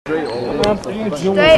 Dre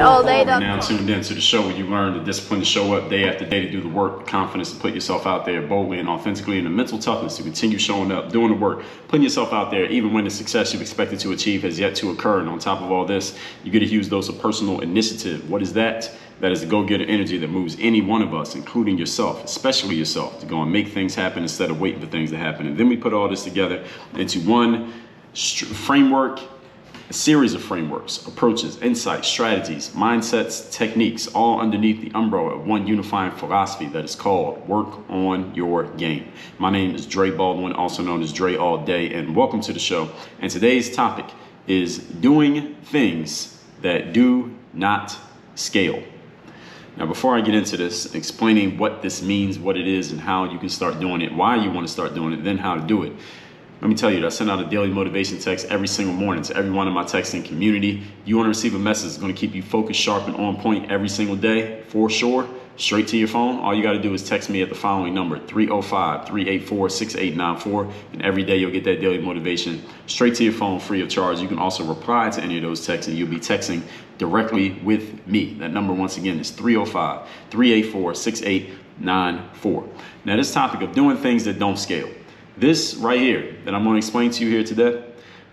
all day. Now tuned in to the show where you learn the discipline to show up day after day, to do the work, the confidence to put yourself out there boldly and authentically, and the mental toughness to continue showing up, doing the work, putting yourself out there even when the success you've expected to achieve has yet to occur. And on top of all this, you get a huge dose of personal initiative. What is that? That is the go-getter energy that moves any one of us, including yourself, especially yourself, to go and make things happen instead of waiting for things to happen. And then we put all this together into one framework, a series of frameworks, approaches, insights, strategies, mindsets, techniques, all underneath the umbrella of one unifying philosophy that is called Work on Your Game. My name is Dre Baldwin, also known as Dre All Day, and welcome to the show. And today's topic is doing things that do not scale. Now, before I get into this, explaining what this means, what it is, and how you can start doing it, why you want to start doing it, then how to do it. Let me tell you that I send out a daily motivation text every single morning to everyone in my texting community. You want to receive a message that's going to keep you focused, sharp, and on point every single day, for sure, straight to your phone. All you got to do is text me at the following number, 305-384-6894. And every day you'll get that daily motivation straight to your phone, free of charge. You can also reply to any of those texts and you'll be texting directly with me. That number, once again, is 305-384-6894. Now, this topic of doing things that don't scale. This right here that I'm going to explain to you here today,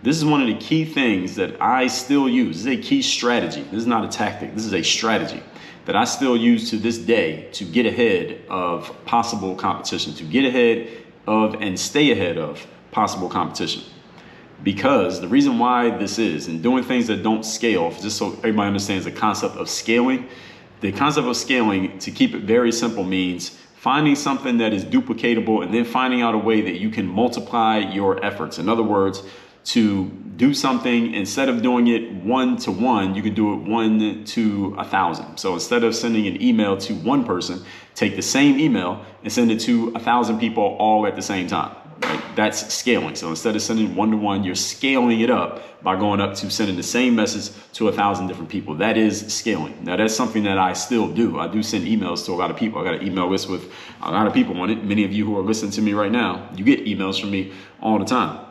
this is one of the key things that I still use. This is a key strategy. This is not a tactic. This is a strategy that I still use to this day to get ahead of possible competition, to get ahead of and stay ahead of possible competition. Because the reason why this is, and doing things that don't scale, just so everybody understands the concept of scaling, the concept of scaling, to keep it very simple, means finding something that is duplicatable and then finding out a way that you can multiply your efforts. In other words, to do something, instead of doing it 1 to 1, you can do it 1 to 1,000. So instead of sending an email to one person, take the same email and send it to 1,000 people all at the same time. Right? That's scaling. So instead of sending 1 to 1, you're scaling it up by going up to sending the same message to 1,000 different people. That is scaling. Now, that's something that I still do. I do send emails to a lot of people. I got an email list with a lot of people on it. Many of you who are listening to me right now, you get emails from me all the time.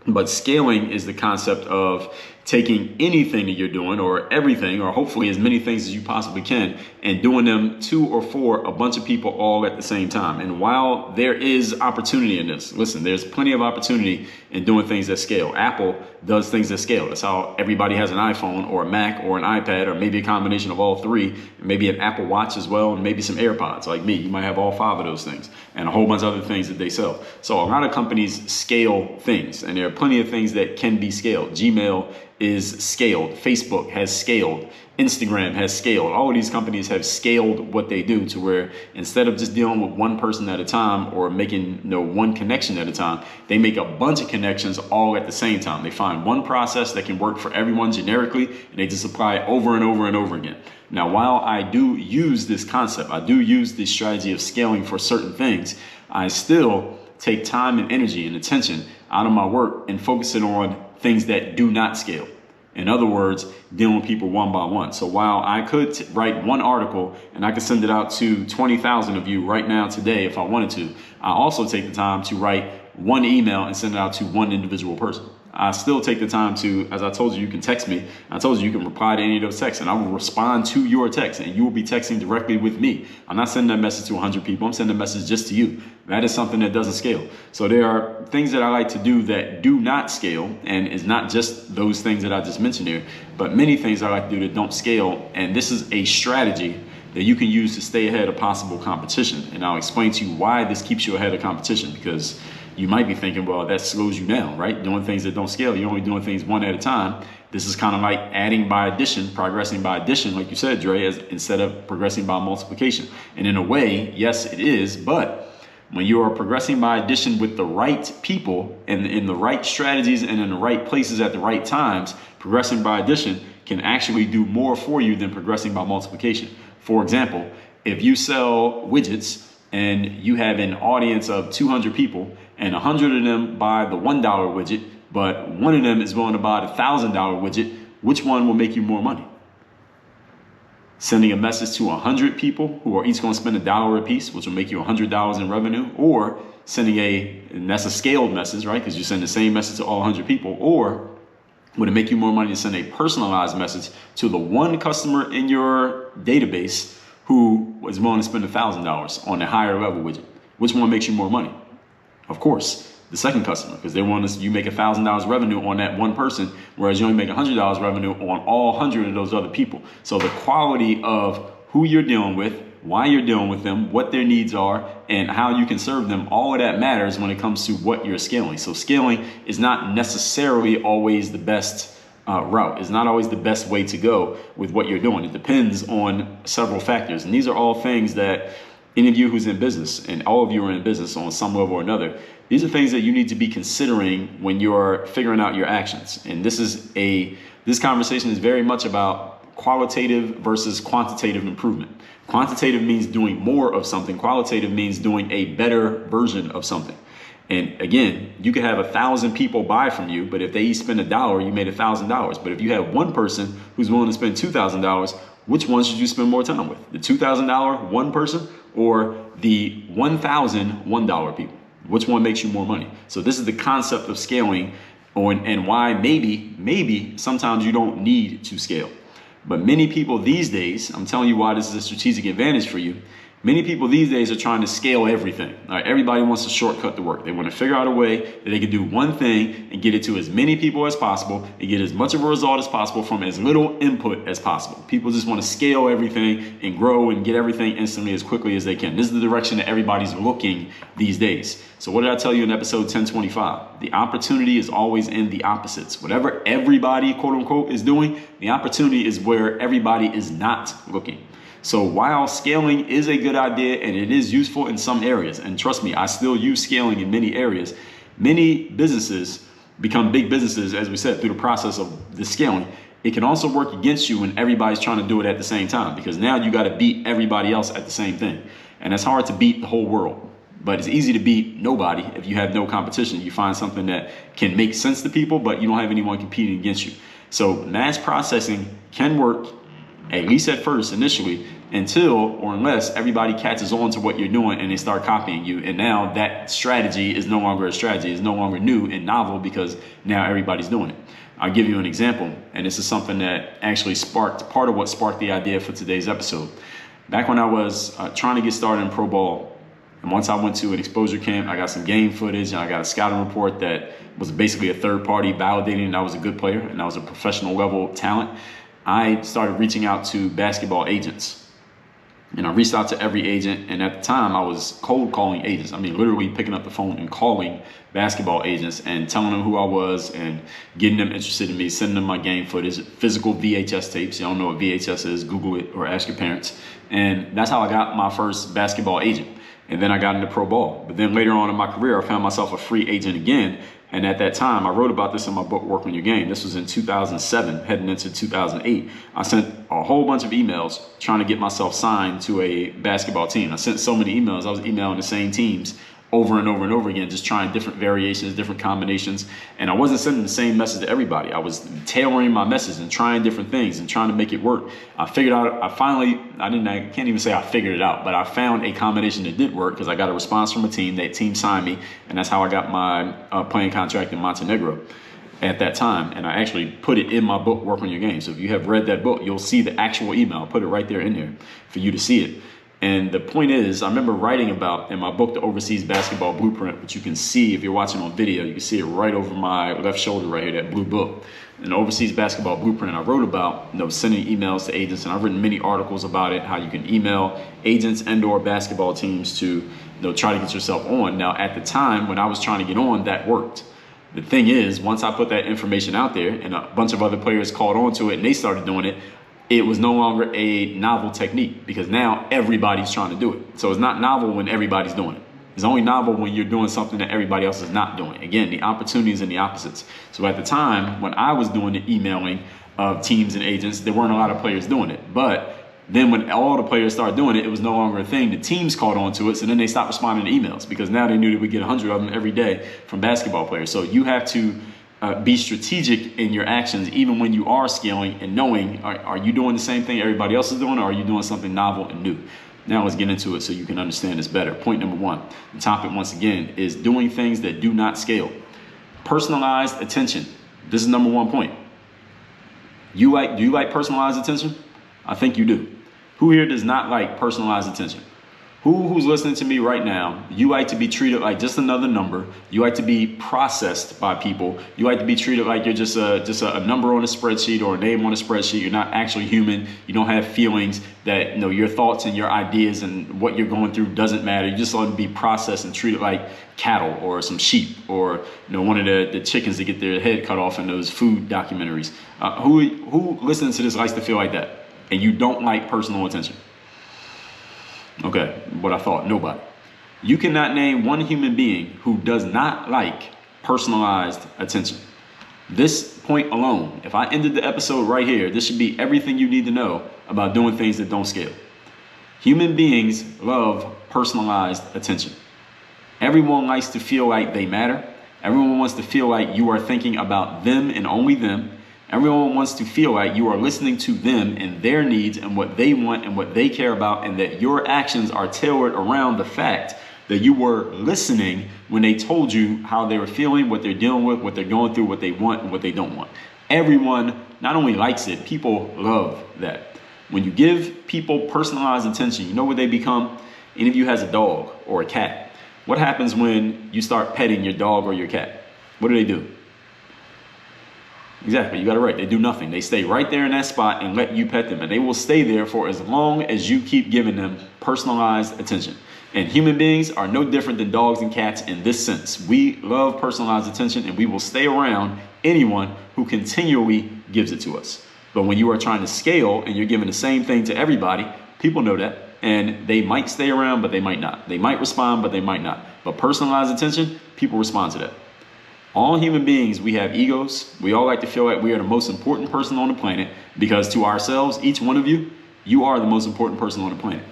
But scaling is the concept of taking anything that you're doing, or everything, or hopefully as many things as you possibly can, and doing them to or for a bunch of people all at the same time. And while there is opportunity in this, listen, there's plenty of opportunity in doing things that scale. Apple does things that scale. That's how everybody has an iPhone or a Mac or an iPad, or maybe a combination of all three, maybe an Apple Watch as well, and maybe some AirPods. Like me, you might have all 5 of those things, and a whole bunch of other things that they sell. So a lot of companies scale things, and there are plenty of things that can be scaled. Gmail is scaled. Facebook has scaled. Instagram has scaled. All of these companies have scaled what they do to where instead of just dealing with one person at a time or making one connection at a time, they make a bunch of connections all at the same time. They find one process that can work for everyone generically, and they just apply it over and over and over again. Now, while I do use this concept, I do use this strategy of scaling for certain things, I still take time and energy and attention out of my work and focus it on things that do not scale. In other words, dealing with people one by one. So while I could write one article and I could send it out to 20,000 of you right now today if I wanted to, I also take the time to write one email and send it out to one individual person. I still take the time to, as I told you, you can text me. I told you you can reply to any of those texts, and I will respond to your text, and you will be texting directly with me. I'm not sending that message to 100 people. I'm sending a message just to you. That is something that doesn't scale. So there are things that I like to do that do not scale, and it's not just those things that I just mentioned here, but many things I like to do that don't scale, and this is a strategy that you can use to stay ahead of possible competition. And I'll explain to you why this keeps you ahead of competition, because you might be thinking, well, that slows you down, right? Doing things that don't scale, you're only doing things one at a time. This is kind of like adding by addition, progressing by addition, like you said, Dre, instead of progressing by multiplication. And in a way, yes, it is, but when you are progressing by addition with the right people and in the right strategies and in the right places at the right times, progressing by addition can actually do more for you than progressing by multiplication. For example, if you sell widgets and you have an audience of 200 people and 100 of them buy the $1 widget, but one of them is willing to buy the $1,000 widget, which one will make you more money? Sending a message to 100 people who are each going to spend $1 a piece, which will make you $100 in revenue, or sending and that's a scaled message, right? Because you send the same message to all 100 people, or Would it make you more money to send a personalized message to the one customer in your database who was willing to spend $1,000 on a higher level widget? Which one makes you more money? Of course, the second customer, because they want you make $1,000 revenue on that one person, whereas you only make $100 revenue on all 100 of those other people. So the quality of who you're dealing with, why you're dealing with them, what their needs are, and how you can serve them, all of that matters when it comes to what you're scaling. So scaling is not necessarily always the best route. It's not always the best way to go with what you're doing. It depends on several factors. And these are all things that any of you who's in business, and all of you are in business on some level or another, these are things that you need to be considering when you're figuring out your actions. And this conversation is very much about qualitative versus quantitative improvement. Quantitative means doing more of something. Qualitative means doing a better version of something. And again, you could have 1,000 people buy from you, but if they each spend $1, you made $1,000. But if you have one person who's willing to spend $2,000, which one should you spend more time with? The $2,000 one person or the 1,000 $1 people? Which one makes you more money? So this is the concept of scaling and why maybe sometimes you don't need to scale. But many people these days, I'm telling you why this is a strategic advantage for you. Many people these days are trying to scale everything. All right, everybody wants to shortcut the work. They want to figure out a way that they can do one thing and get it to as many people as possible and get as much of a result as possible from as little input as possible. People just want to scale everything and grow and get everything instantly as quickly as they can. This is the direction that everybody's looking these days. So what did I tell you in episode 1025? The opportunity is always in the opposites. Whatever everybody, quote unquote, is doing, the opportunity is where everybody is not looking. So while scaling is a good idea and it is useful in some areas, and trust me, I still use scaling in many areas, many businesses become big businesses, as we said, through the process of the scaling. It can also work against you when everybody's trying to do it at the same time, because now you got to beat everybody else at the same thing. And it's hard to beat the whole world, but it's easy to beat nobody if you have no competition. You find something that can make sense to people, but you don't have anyone competing against you. So mass processing can work, at least at first, initially, until or unless everybody catches on to what you're doing and they start copying you. And now that strategy is no longer a strategy. It's no longer new and novel because now everybody's doing it. I'll give you an example. And this is something that actually sparked part of what sparked the idea for today's episode. Back when I was trying to get started in pro ball, and once I went to an exposure camp, I got some game footage and I got a scouting report that was basically a third party validating that I was a good player and I was a professional level talent. I started reaching out to basketball agents. And I reached out to every agent, and at the time I was cold calling agents. I mean, literally picking up the phone and calling basketball agents and telling them who I was and getting them interested in me, sending them my game footage, physical VHS tapes. You don't know what VHS is, Google it or ask your parents. And that's how I got my first basketball agent. And then I got into pro ball. But then later on in my career, I found myself a free agent again. And at that time, I wrote about this in my book, Work on Your Game. This was in 2007, heading into 2008. I sent a whole bunch of emails trying to get myself signed to a basketball team. I sent so many emails. I was emailing the same teams over and over and over again, just trying different variations, different combinations. And I wasn't sending the same message to everybody. I was tailoring my message and trying different things and trying to make it work. I figured out, I can't even say I figured it out, but I found a combination that did work because I got a response from a team. That team signed me, and that's how I got my playing contract in Montenegro at that time. And I actually put it in my book, Work on Your Game. So if you have read that book, you'll see the actual email. I'll put it right there in there for you to see it. And the point is, I remember writing about in my book, The Overseas Basketball Blueprint, which you can see if you're watching on video, you can see it right over my left shoulder right here, that blue book. In The Overseas Basketball Blueprint, I wrote about sending emails to agents, and I've written many articles about it, how you can email agents and or basketball teams to try to get yourself on. Now, at the time when I was trying to get on, that worked. The thing is, once I put that information out there and a bunch of other players caught on to it and they started doing it, it was no longer a novel technique because now everybody's trying to do it. So it's not novel when everybody's doing it. It's only novel when you're doing something that everybody else is not doing. Again, the opportunities and the opposites. So at the time when I was doing the emailing of teams and agents, there weren't a lot of players doing it. But then when all the players started doing it, it was no longer a thing. The teams caught on to it, so then they stopped responding to emails because now they knew that we get 100 of them every day from basketball players. So you have to be strategic in your actions, even when you are scaling and knowing, are you doing the same thing everybody else is doing, or are you doing something novel and new? Now let's get into it so you can understand this better. Point number one, the topic once again is doing things that do not scale. Personalized attention. This is number one point. Do you like personalized attention? I think you do. Who here does not like personalized attention? Who's listening to me right now, you like to be treated like just another number. You like to be processed by people. You like to be treated like you're just a number on a spreadsheet or a name on a spreadsheet. You're not actually human. You don't have feelings, that, you know, your thoughts and your ideas and what you're going through doesn't matter. You just want to be processed and treated like cattle or some sheep, or, you know, one of the chickens that get their head cut off in those food documentaries. Who listens to this likes to feel like that? And you don't like personal attention? Okay, what I thought, nobody. You cannot name one human being who does not like personalized attention. This point alone, if I ended the episode right here, this should be everything you need to know about doing things that don't scale. Human beings love personalized attention. Everyone likes to feel like they matter. Everyone wants to feel like you are thinking about them and only them. Everyone wants to feel like you are listening to them and their needs and what they want and what they care about, and that your actions are tailored around the fact that you were listening when they told you how they were feeling, what they're dealing with, what they're going through, what they want and what they don't want. Everyone not only likes it, people love that. When you give people personalized attention, you know what they become? Any of you has a dog or a cat. What happens when you start petting your dog or your cat? What do? Exactly, you got it right. They do nothing. They stay right there in that spot and let you pet them. And they will stay there for as long as you keep giving them personalized attention. And human beings are no different than dogs and cats in this sense. We love personalized attention, and we will stay around anyone who continually gives it to us. But when you are trying to scale and you're giving the same thing to everybody, people know that. And they might stay around, but they might not. They might respond, but they might not. But personalized attention, people respond to that. All human beings, we have egos. We all like to feel like we are the most important person on the planet, because to ourselves, each one of you, you are the most important person on the planet.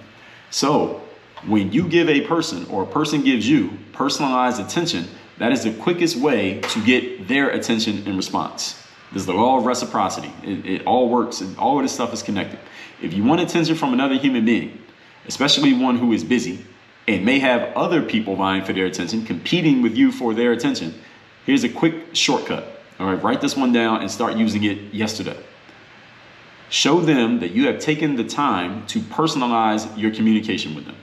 So when you give a person, or a person gives you, personalized attention, that is the quickest way to get their attention in response. This is the law of reciprocity. It all works, and all of this stuff is connected. If you want attention from another human being, especially one who is busy and may have other people vying for their attention, competing with you for their attention, here's a quick shortcut. All right, write this one down and start using it yesterday. Show them that you have taken the time to personalize your communication with them.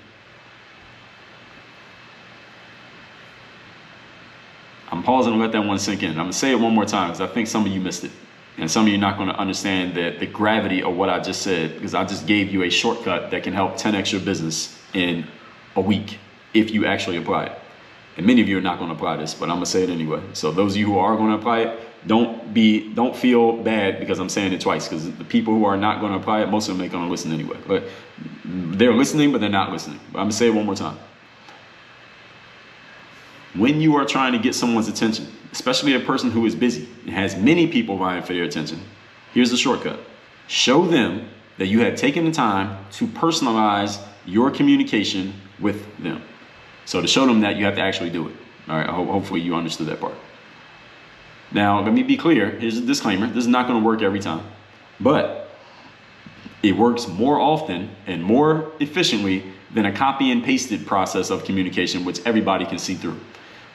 I'm pausing to let that one sink in. I'm gonna say it one more time because I think some of you missed it. And some of you are not gonna understand the gravity of what I just said, because I just gave you a shortcut that can help 10x your business in a week if you actually apply it. And many of you are not going to apply this, but I'm going to say it anyway. So those of you who are going to apply it, don't feel bad because I'm saying it twice, because the people who are not going to apply it, most of them ain't going to listen anyway. But they're listening, but they're not listening. But I'm going to say it one more time. When you are trying to get someone's attention, especially a person who is busy and has many people vying for their attention, here's the shortcut. Show them that you have taken the time to personalize your communication with them. So to show them that, you have to actually do it. All right, hopefully you understood that part. Now, let me be clear. Here's a disclaimer. This is not going to work every time, but it works more often and more efficiently than a copy and pasted process of communication, which everybody can see through.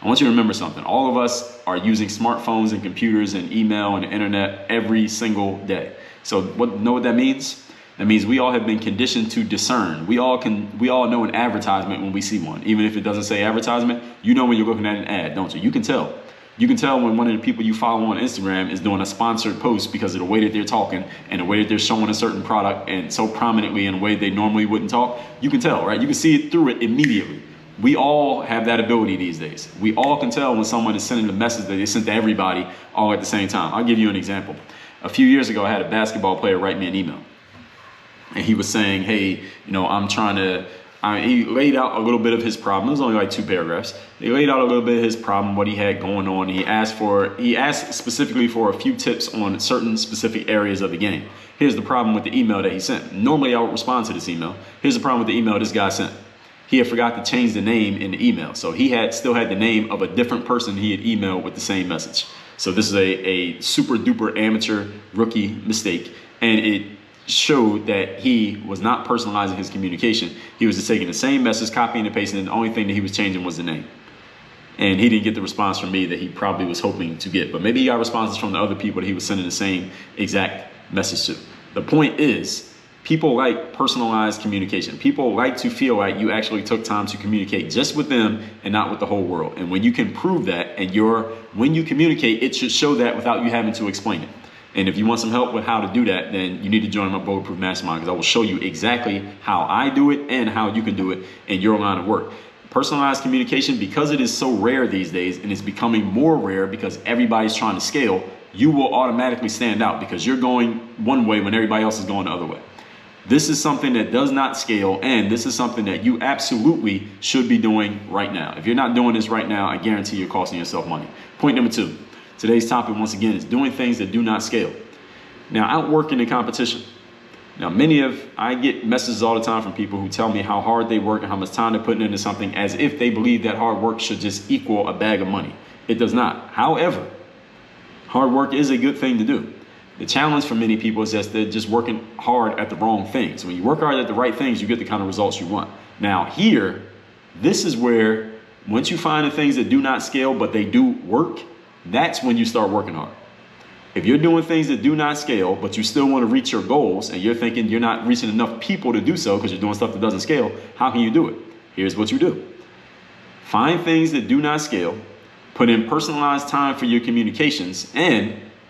I want you to remember something. All of us are using smartphones and computers and email and the internet every single day. So know what that means? That means we all have been conditioned to discern. We all know an advertisement when we see one. Even if it doesn't say advertisement, you know when you're looking at an ad, don't you? You can tell. You can tell when one of the people you follow on Instagram is doing a sponsored post because of the way that they're talking and the way that they're showing a certain product and so prominently in a way they normally wouldn't talk. You can tell, right? You can see it through it immediately. We all have that ability these days. We all can tell when someone is sending a message that they sent to everybody all at the same time. I'll give you an example. A few years ago, I had a basketball player write me an email. And he was saying, hey, he laid out a little bit of his problem. It was only like 2 paragraphs. He laid out a little bit of his problem, what he had going on. He asked specifically for a few tips on certain specific areas of the game. Here's the problem with the email that he sent. Normally I would respond to this email. Here's the problem with the email this guy sent. He had forgot to change the name in the email. So he still had the name of a different person he had emailed with the same message. So this is a super duper amateur rookie mistake. And it showed that he was not personalizing his communication. He was just taking the same message, copying and pasting, and the only thing that he was changing was the name. And he didn't get the response from me that he probably was hoping to get. But maybe he got responses from the other people that he was sending the same exact message to. The point is, people like personalized communication. People like to feel like you actually took time to communicate just with them and not with the whole world. And when you can prove that, and when you communicate, it should show that without you having to explain it. And if you want some help with how to do that, then you need to join my Bulletproof Mastermind, because I will show you exactly how I do it and how you can do it in your line of work. Personalized communication, because it is so rare these days, and it's becoming more rare because everybody's trying to scale, you will automatically stand out because you're going one way when everybody else is going the other way. This is something that does not scale, and this is something that you absolutely should be doing right now. If you're not doing this right now, I guarantee you're costing yourself money. Point number 2. Today's topic, once again, is doing things that do not scale. Now, outworking the competition. Now, I get messages all the time from people who tell me how hard they work and how much time they're putting into something, as if they believe that hard work should just equal a bag of money. It does not. However, hard work is a good thing to do. The challenge for many people is that they're just working hard at the wrong things. When you work hard at the right things, you get the kind of results you want. Now here, this is where once you find the things that do not scale, but they do work, that's when you start working hard. If you're doing things that do not scale, but you still want to reach your goals, and you're thinking you're not reaching enough people to do so because you're doing stuff that doesn't scale, how can you do it? Here's what you do. Find things that do not scale, put in personalized time for your communications,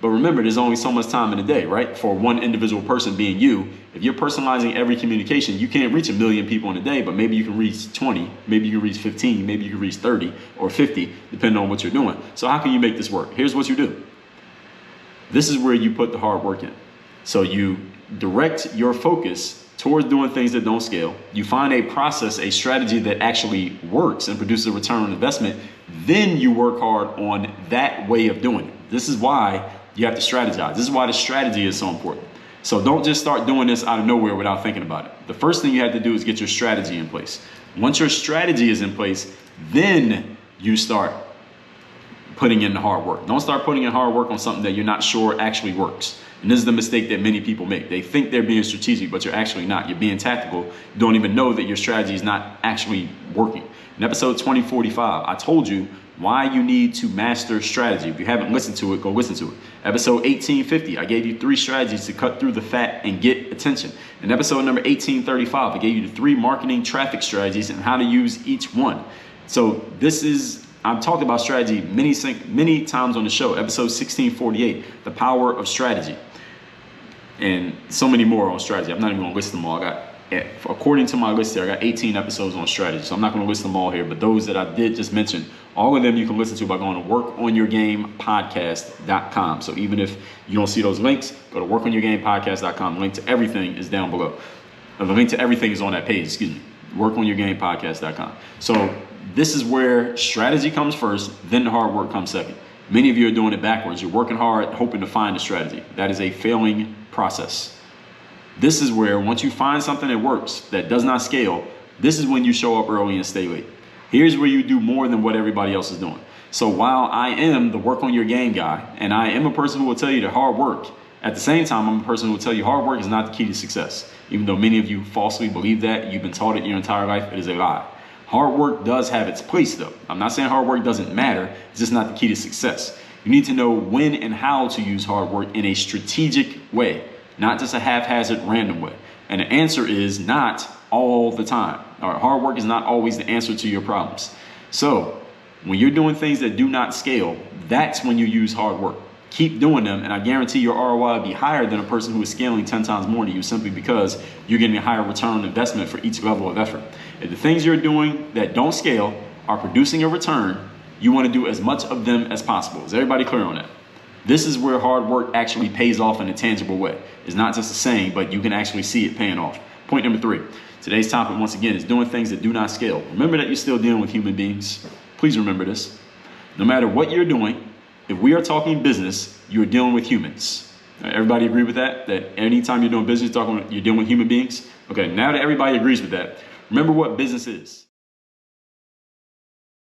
but remember, there's only so much time in a day, right? For one individual person being you. If you're personalizing every communication, you can't reach 1 million people in a day, but maybe you can reach 20, maybe you can reach 15, maybe you can reach 30 or 50, depending on what you're doing. So how can you make this work? Here's what you do. This is where you put the hard work in. So you direct your focus towards doing things that don't scale. You find a process, a strategy that actually works and produces a return on investment. Then you work hard on that way of doing it. This is why you have to strategize. This is why the strategy is so important. So don't just start doing this out of nowhere without thinking about it. The first thing you have to do is get your strategy in place. Once your strategy is in place, then you start putting in the hard work. Don't start putting in hard work on something that you're not sure actually works. And this is the mistake that many people make. They think they're being strategic, but you're actually not. You're being tactical. You don't even know that your strategy is not actually working. In episode 2045, I told you why you need to master strategy. If you haven't listened to it, go listen to it. Episode 1850, I gave you 3 strategies to cut through the fat and get attention. In episode number 1835, I gave you the 3 marketing traffic strategies and how to use each one. So I've talked about strategy many times on the show. Episode 1648, the power of strategy. And so many more on strategy. I'm not even gonna list them all. According to my list here, I got 18 episodes on strategy. So I'm not gonna list them all here, but those that I did just mention, all of them you can listen to by going to workonyourgamepodcast.com. So even if you don't see those links, go to workonyourgamepodcast.com. Link to everything is down below. The link to everything is on that page, workonyourgamepodcast.com. So this is where strategy comes first, then the hard work comes second. Many of you are doing it backwards. You're working hard, hoping to find a strategy. That is a failing process. This is where once you find something that works, that does not scale, this is when you show up early and stay late. Here's where you do more than what everybody else is doing. So while I am the work on your game guy, and I am a person who will tell you that hard work, at the same time, I'm a person who will tell you hard work is not the key to success. Even though many of you falsely believe that, you've been taught it your entire life, it is a lie. Hard work does have its place though. I'm not saying hard work doesn't matter, it's just not the key to success. You need to know when and how to use hard work in a strategic way, not just a haphazard random way. And the answer is not all the time. All right, hard work is not always the answer to your problems. So when you're doing things that do not scale, that's when you use hard work. Keep doing them, and I guarantee your ROI will be higher than a person who is scaling 10 times more than you, simply because you're getting a higher return on investment for each level of effort. If the things you're doing that don't scale are producing a return, you want to do as much of them as possible. Is everybody clear on that? This is where hard work actually pays off in a tangible way. It's not just a saying, but you can actually see it paying off. Point number 3. Today's topic, once again, is doing things that do not scale. Remember that you're still dealing with human beings. Please remember this. No matter what you're doing, if we are talking business, you're dealing with humans. Everybody agree with that? That anytime you're doing business, you're dealing with human beings? Okay, now that everybody agrees with that, remember what business is.